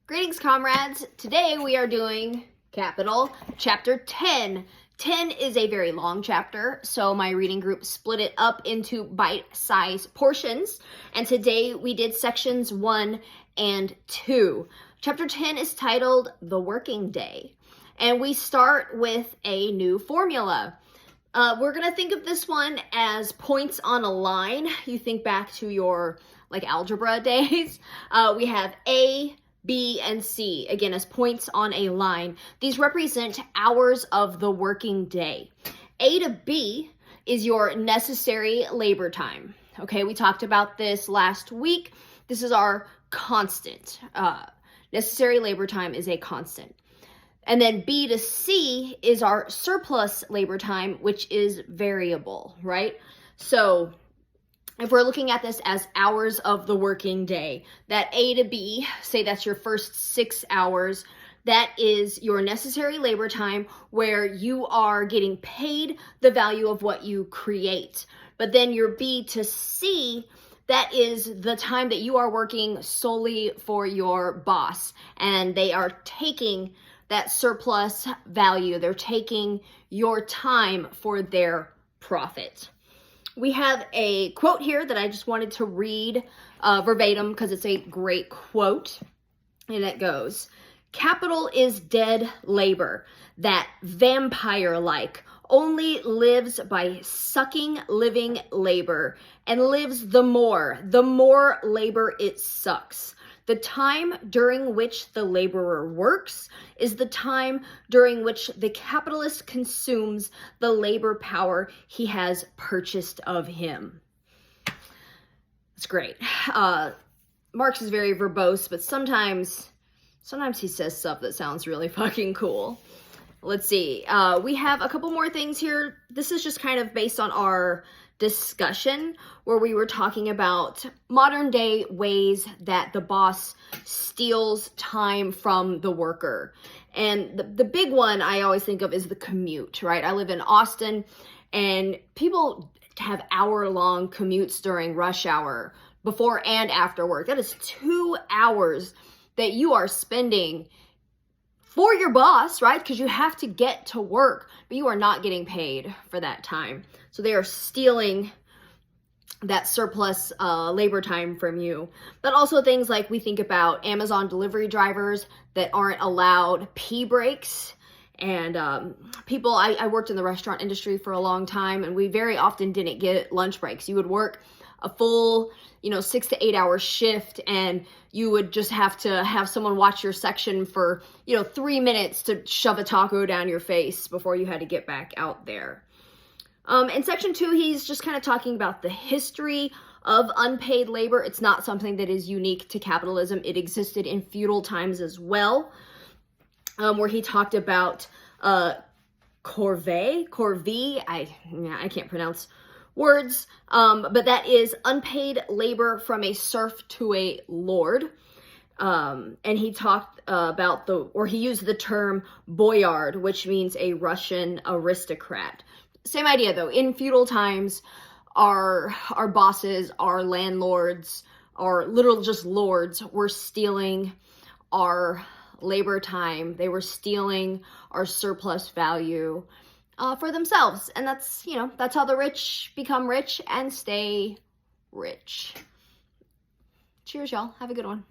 Greetings, comrades. Today we are doing Capital, chapter 10. 10 is a very long chapter, so my reading group split it up into bite-sized portions, and today we did sections 1 and 2. Chapter 10 is titled The Working Day, and we start with a new formula. We're going to think of this one as points on a line. You think back to your algebra days. We have A, B, and C, again, as points on a line. These represent hours of the working day. A to B is your necessary labor time. Okay, we talked about this last week. This is our constant. Necessary labor time is a constant. And then B to C is our surplus labor time, which is variable, right? So if we're looking at this as hours of the working day, that A to B, say that's your first 6 hours, that is your necessary labor time where you are getting paid the value of what you create. But then your B to C, that is the time that you are working solely for your boss, and they are taking that surplus value. They're taking your time for their profit. We have a quote here that I just wanted to read verbatim because it's a great quote. And it goes, "Capital is dead labor that vampire-like only lives by sucking living labor and lives the more labor it sucks. The time during which the laborer works is the time during which the capitalist consumes the labor power he has purchased of him." It's great. Marx is very verbose, but sometimes he says stuff that sounds really fucking cool. Let's see. We have a couple more things here. This is just kind of based on our discussion where we were talking about modern day ways that the boss steals time from the worker. And the big one I always think of is the commute, right? I live in Austin, and people have hour-long commutes during rush hour, before and after work. That is 2 hours that you are spending for your boss, right? Because you have to get to work, but you are not getting paid for that time. So they are stealing that surplus labor time from you. But also things like we think about Amazon delivery drivers that aren't allowed pee breaks. And people, I worked in the restaurant industry for a long time, and we very often didn't get lunch breaks. You would work a full 6 to 8 hour shift, and you would just have to have someone watch your section for 3 minutes to shove a taco down your face before you had to get back out there. In section 2, he's just kind of talking about the history of unpaid labor. It's not something that is unique to capitalism. It existed in feudal times as well, where he talked about corvée, I can't pronounce words, but that is unpaid labor from a serf to a lord. And he talked about he used the term boyard, which means a Russian aristocrat. Same idea though. In feudal times, our bosses, our landlords, our literal just lords were stealing our labor time. They were stealing our surplus value for themselves. And that's how the rich become rich and stay rich. Cheers, y'all. Have a good one.